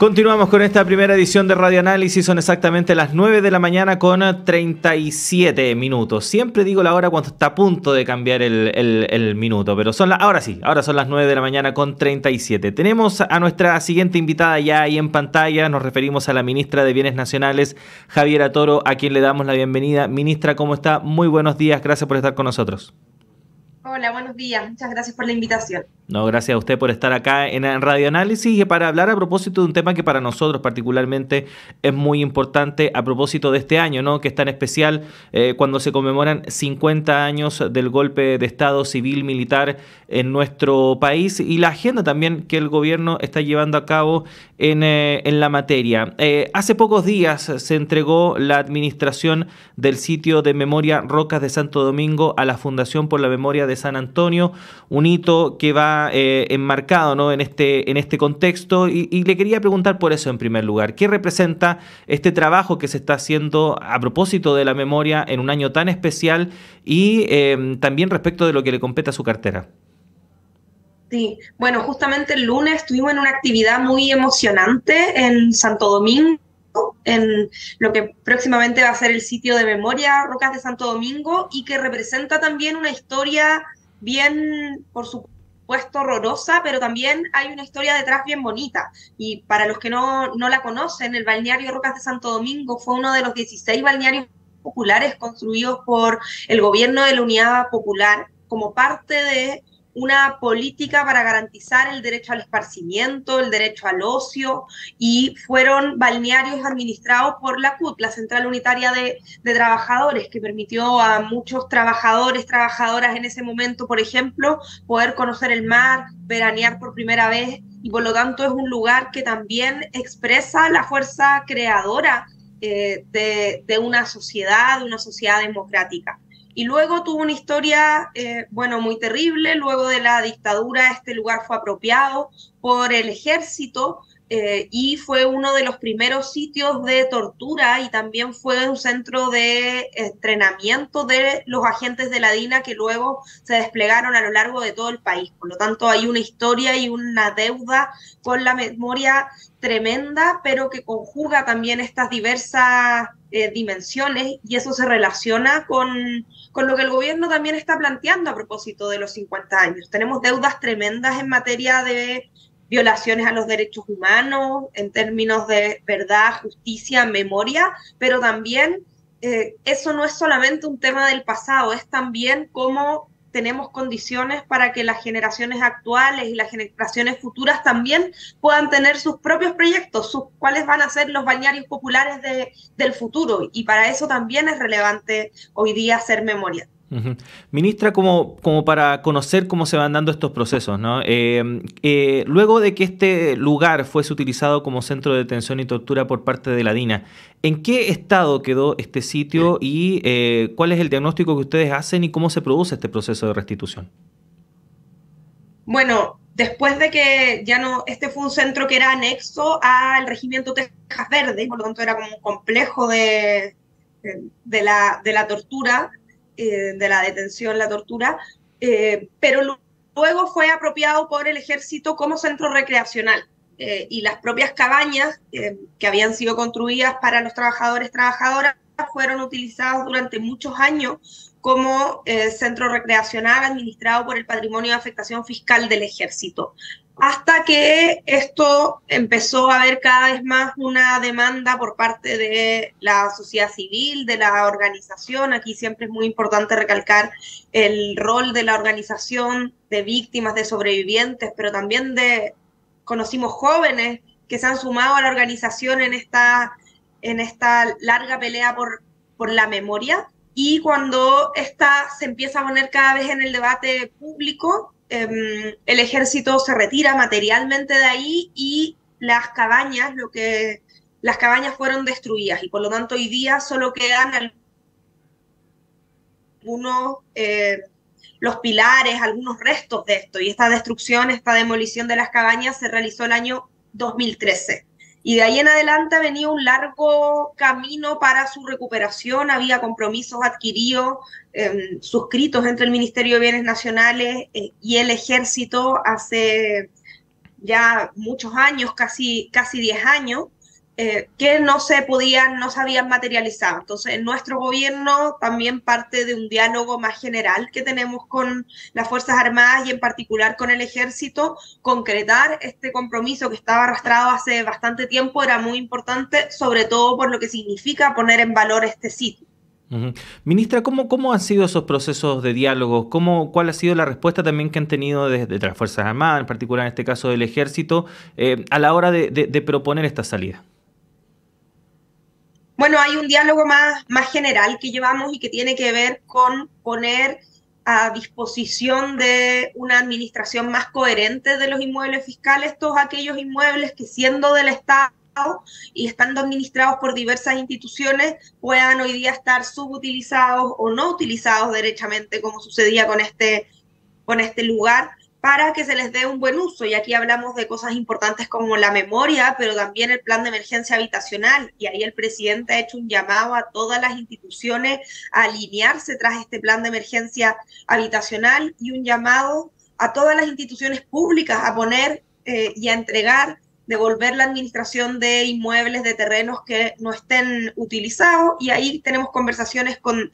Continuamos con esta primera edición de Radio Análisis. Son exactamente las 9 de la mañana con 37 minutos. Siempre digo la hora cuando está a punto de cambiar el minuto, pero ahora sí, ahora son las 9 de la mañana con 37. Tenemos a nuestra siguiente invitada ya ahí en pantalla. Nos referimos a la ministra de Bienes Nacionales, Javiera Toro, a quien le damos la bienvenida. Ministra, ¿cómo está? Muy buenos días, gracias por estar con nosotros. Hola, buenos días. Muchas gracias por la invitación. No, gracias a usted por estar acá en Radio Análisis y para hablar a propósito de un tema que para nosotros particularmente es muy importante a propósito de este año, ¿no? Que es tan especial cuando se conmemoran 50 años del golpe de Estado civil militar en nuestro país y la agenda también que el gobierno está llevando a cabo en la materia. Hace pocos días se entregó la administración del sitio de memoria Rocas de Santo Domingo a la Fundación por la Memoria de San Antonio, un hito que va enmarcado, ¿no? en este contexto y le quería preguntar por eso en primer lugar. ¿Qué representa este trabajo que se está haciendo a propósito de la memoria en un año tan especial y también respecto de lo que le compete a su cartera? Sí, bueno, justamente el lunes estuvimos en una actividad muy emocionante en Santo Domingo, en lo que próximamente va a ser el sitio de memoria Rocas de Santo Domingo y que representa también una historia bien, por supuesto, horrorosa, pero también hay una historia detrás bien bonita. Y para los que no la conocen, el balneario Rocas de Santo Domingo fue uno de los 16 balnearios populares construidos por el gobierno de la Unidad Popular como parte de una política para garantizar el derecho al esparcimiento, el derecho al ocio, y fueron balnearios administrados por la CUT, la Central Unitaria de Trabajadores, que permitió a muchos trabajadores, trabajadoras en ese momento, por ejemplo, poder conocer el mar, veranear por primera vez, y por lo tanto es un lugar que también expresa la fuerza creadora de una sociedad democrática. Y luego tuvo una historia, bueno, muy terrible. Luego de la dictadura, este lugar fue apropiado por el ejército y fue uno de los primeros sitios de tortura y también fue un centro de entrenamiento de los agentes de la DINA que luego se desplegaron a lo largo de todo el país. Por lo tanto, hay una historia y una deuda con la memoria tremenda, pero que conjuga también estas diversas dimensiones y eso se relaciona con lo que el gobierno también está planteando a propósito de los 50 años. Tenemos deudas tremendas en materia de violaciones a los derechos humanos, en términos de verdad, justicia, memoria, pero también eso no es solamente un tema del pasado, es también cómo tenemos condiciones para que las generaciones actuales y las generaciones futuras también puedan tener sus propios proyectos, cuáles van a ser los balnearios populares del futuro. Y para eso también es relevante hoy día hacer memoria. Uh-huh. Ministra, como para conocer cómo se van dando estos procesos, ¿no? Luego de que este lugar fuese utilizado como centro de detención y tortura por parte de la DINA, ¿en qué estado quedó este sitio y cuál es el diagnóstico que ustedes hacen y cómo se produce este proceso de restitución? Bueno, después de que ya no, este fue un centro que era anexo al regimiento Tejas Verdes, por lo tanto era como un complejo de la tortura, de la detención, la tortura, pero luego fue apropiado por el ejército como centro recreacional. Y las propias cabañas que habían sido construidas para los trabajadores, trabajadoras, fueron utilizadas durante muchos años como centro recreacional administrado por el Patrimonio de Afectación Fiscal del Ejército. Hasta que esto empezó a haber cada vez más una demanda por parte de la sociedad civil, de la organización. Aquí siempre es muy importante recalcar el rol de la organización, de víctimas, de sobrevivientes, pero también conocimos jóvenes que se han sumado a la organización en esta larga pelea por la memoria. Y cuando esta se empieza a poner cada vez en el debate público, el ejército se retira materialmente de ahí y las cabañas fueron destruidas y por lo tanto hoy día solo quedan algunos los pilares, algunos restos de esto, y esta destrucción, esta demolición de las cabañas se realizó el año 2013. Y de ahí en adelante venía un largo camino para su recuperación, había compromisos adquiridos, suscritos entre el Ministerio de Bienes Nacionales y el Ejército hace ya muchos años, casi 10 años, que no se habían materializado. Entonces, en nuestro gobierno también parte de un diálogo más general que tenemos con las Fuerzas Armadas y en particular con el Ejército. Concretar este compromiso que estaba arrastrado hace bastante tiempo era muy importante, sobre todo por lo que significa poner en valor este sitio. Ujú. Ministra, ¿cómo han sido esos procesos de diálogo? ¿Cuál ha sido la respuesta también que han tenido desde las Fuerzas Armadas, en particular en este caso del Ejército, a la hora de proponer esta salida? Bueno, hay un diálogo más general que llevamos y que tiene que ver con poner a disposición de una administración más coherente de los inmuebles fiscales, todos aquellos inmuebles que siendo del Estado y estando administrados por diversas instituciones puedan hoy día estar subutilizados o no utilizados derechamente, como sucedía con este lugar, para que se les dé un buen uso. Y aquí hablamos de cosas importantes como la memoria, pero también el plan de emergencia habitacional. Y ahí el presidente ha hecho un llamado a todas las instituciones a alinearse tras este plan de emergencia habitacional y un llamado a todas las instituciones públicas a poner y a entregar, devolver la administración de inmuebles, de terrenos que no estén utilizados. Y ahí tenemos conversaciones con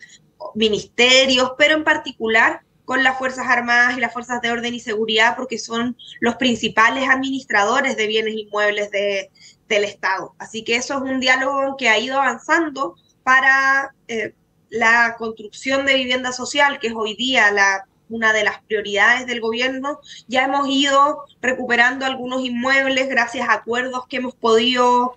ministerios, pero en particular con las Fuerzas Armadas y las Fuerzas de Orden y Seguridad, porque son los principales administradores de bienes inmuebles del Estado. Así que eso es un diálogo que ha ido avanzando para la construcción de vivienda social, que es hoy día una de las prioridades del gobierno. Ya hemos ido recuperando algunos inmuebles gracias a acuerdos que hemos podido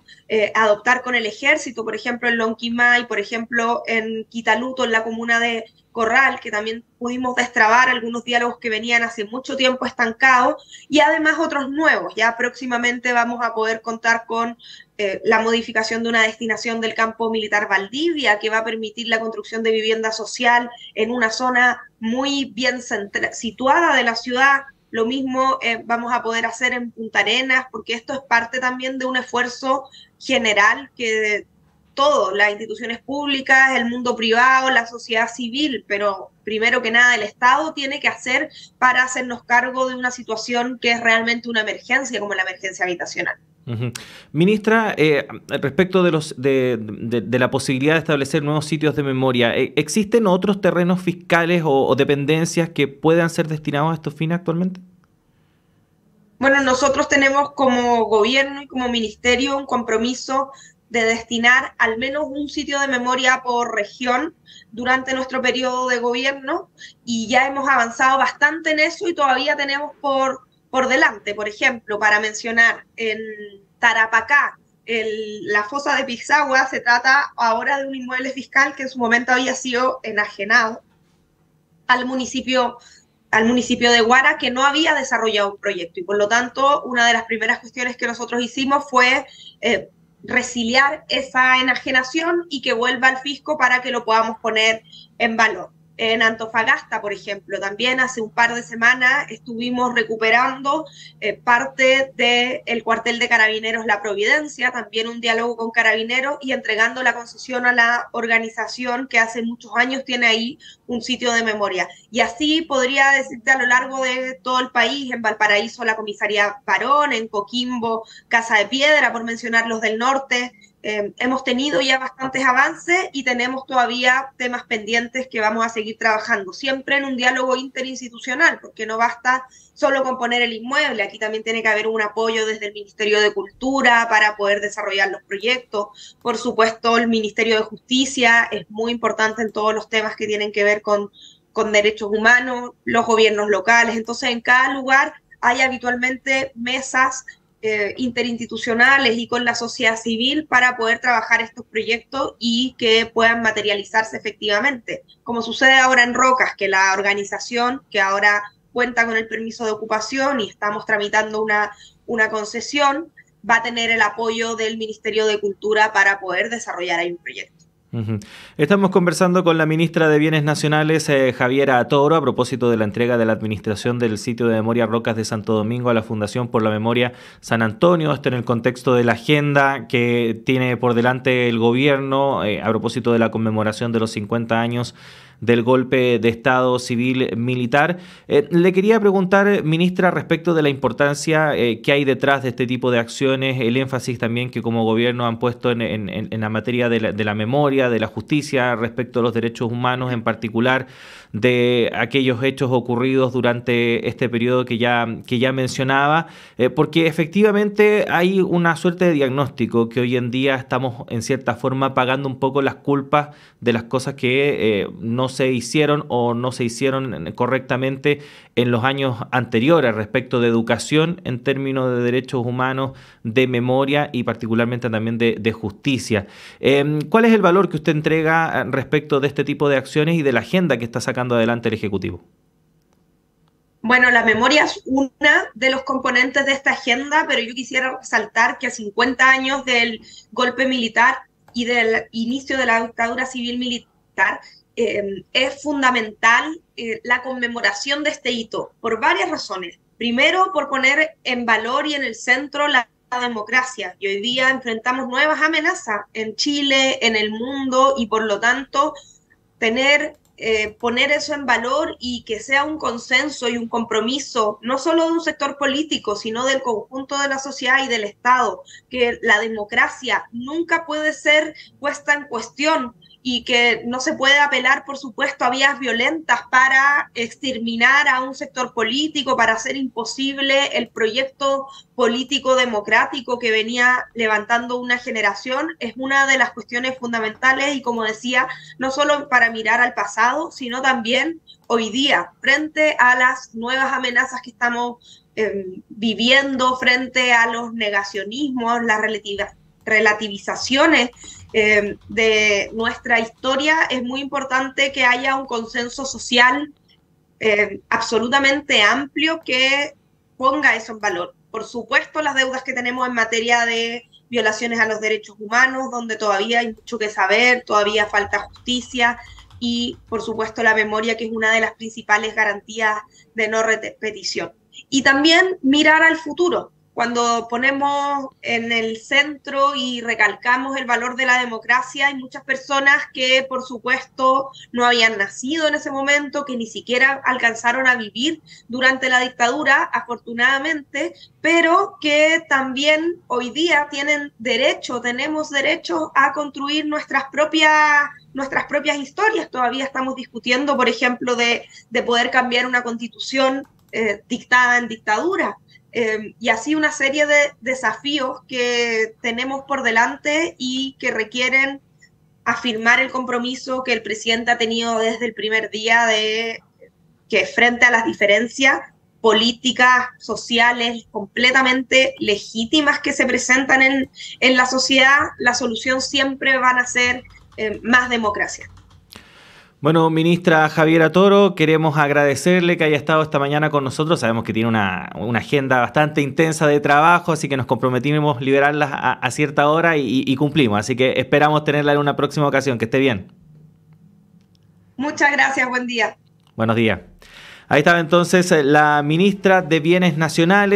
adoptar con el Ejército, por ejemplo en Lonquimay, por ejemplo en Quitaluto, en la comuna de Corral, que también pudimos destrabar algunos diálogos que venían hace mucho tiempo estancados, y además otros nuevos. Ya próximamente vamos a poder contar con la modificación de una destinación del campo militar Valdivia, que va a permitir la construcción de vivienda social en una zona muy bien situada de la ciudad. Lo mismo vamos a poder hacer en Punta Arenas, porque esto es parte también de un esfuerzo general que todas las instituciones públicas, el mundo privado, la sociedad civil, pero primero que nada el Estado tiene que hacer para hacernos cargo de una situación que es realmente una emergencia, como la emergencia habitacional. Ujú. Ministra, respecto de la posibilidad de establecer nuevos sitios de memoria, ¿existen otros terrenos fiscales o dependencias que puedan ser destinados a estos fines actualmente? Bueno, nosotros tenemos como gobierno y como ministerio un compromiso de destinar al menos un sitio de memoria por región durante nuestro periodo de gobierno, y ya hemos avanzado bastante en eso y todavía tenemos por delante. Por ejemplo, para mencionar, en Tarapacá, la fosa de Pisagua, se trata ahora de un inmueble fiscal que en su momento había sido enajenado al municipio al municipio de Guara, que no había desarrollado un proyecto, y por lo tanto una de las primeras cuestiones que nosotros hicimos fue resiliar esa enajenación y que vuelva al fisco para que lo podamos poner en valor. En Antofagasta, por ejemplo, también hace un par de semanas estuvimos recuperando parte del cuartel de Carabineros La Providencia, también un diálogo con Carabineros, y entregando la concesión a la organización que hace muchos años tiene ahí un sitio de memoria. Y así podría decirte a lo largo de todo el país: en Valparaíso la comisaría Barón, en Coquimbo Casa de Piedra, por mencionar los del norte. Hemos tenido ya bastantes avances y tenemos todavía temas pendientes que vamos a seguir trabajando, siempre en un diálogo interinstitucional, porque no basta solo con poner el inmueble. Aquí también tiene que haber un apoyo desde el Ministerio de Cultura para poder desarrollar los proyectos. Por supuesto, el Ministerio de Justicia es muy importante en todos los temas que tienen que ver con derechos humanos, los gobiernos locales. Entonces, en cada lugar hay habitualmente mesas interinstitucionales y con la sociedad civil para poder trabajar estos proyectos y que puedan materializarse efectivamente, como sucede ahora en Rocas, que la organización, que ahora cuenta con el permiso de ocupación y estamos tramitando una concesión, va a tener el apoyo del Ministerio de Cultura para poder desarrollar ahí un proyecto. Ujú. Estamos conversando con la ministra de Bienes Nacionales, Javiera Toro, a propósito de la entrega de la administración del sitio de memoria Rocas de Santo Domingo a la Fundación por la Memoria San Antonio. Esto en el contexto de la agenda que tiene por delante el gobierno, a propósito de la conmemoración de los 50 años del golpe de Estado civil militar. Le quería preguntar, ministra, respecto de la importancia que hay detrás de este tipo de acciones, el énfasis también que como gobierno han puesto en la materia de la memoria, de la justicia, respecto a los derechos humanos, en particular de aquellos hechos ocurridos durante este periodo que ya mencionaba, porque efectivamente hay una suerte de diagnóstico que hoy en día estamos en cierta forma pagando un poco las culpas de las cosas que no se hicieron o no se hicieron correctamente en los años anteriores respecto de educación en términos de derechos humanos, de memoria y particularmente también de justicia. ¿Cuál es el valor que usted entrega respecto de este tipo de acciones y de la agenda que está sacando adelante el Ejecutivo? Bueno, la memoria es una de los componentes de esta agenda, pero yo quisiera resaltar que a 50 años del golpe militar y del inicio de la dictadura civil militar, es fundamental la conmemoración de este hito, por varias razones. Primero, por poner en valor y en el centro la democracia. Y hoy día enfrentamos nuevas amenazas en Chile, en el mundo, y por lo tanto, poner eso en valor y que sea un consenso y un compromiso, no solo de un sector político, sino del conjunto de la sociedad y del Estado, que la democracia nunca puede ser puesta en cuestión y que no se puede apelar, por supuesto, a vías violentas para exterminar a un sector político, para hacer imposible el proyecto político democrático que venía levantando una generación. Es una de las cuestiones fundamentales y, como decía, no solo para mirar al pasado, sino también hoy día, frente a las nuevas amenazas que estamos viviendo, frente a los negacionismos, las relativizaciones de nuestra historia. Es muy importante que haya un consenso social absolutamente amplio que ponga eso en valor. Por supuesto, las deudas que tenemos en materia de violaciones a los derechos humanos, donde todavía hay mucho que saber, todavía falta justicia, y por supuesto la memoria, que es una de las principales garantías de no repetición. Y también mirar al futuro. Cuando ponemos en el centro y recalcamos el valor de la democracia, hay muchas personas que, por supuesto, no habían nacido en ese momento, que ni siquiera alcanzaron a vivir durante la dictadura, afortunadamente, pero que también hoy día tenemos derecho a construir nuestras propias historias. Todavía estamos discutiendo, por ejemplo, de poder cambiar una constitución dictada en dictadura. Y así una serie de desafíos que tenemos por delante y que requieren afirmar el compromiso que el presidente ha tenido desde el primer día, de que frente a las diferencias políticas, sociales, completamente legítimas que se presentan en la sociedad, la solución siempre van a ser más democracia. Bueno, ministra Javiera Toro, queremos agradecerle que haya estado esta mañana con nosotros. Sabemos que tiene una agenda bastante intensa de trabajo, así que nos comprometimos liberarla a cierta hora y cumplimos. Así que esperamos tenerla en una próxima ocasión. Que esté bien. Muchas gracias, buen día. Buenos días. Ahí estaba entonces la ministra de Bienes Nacionales.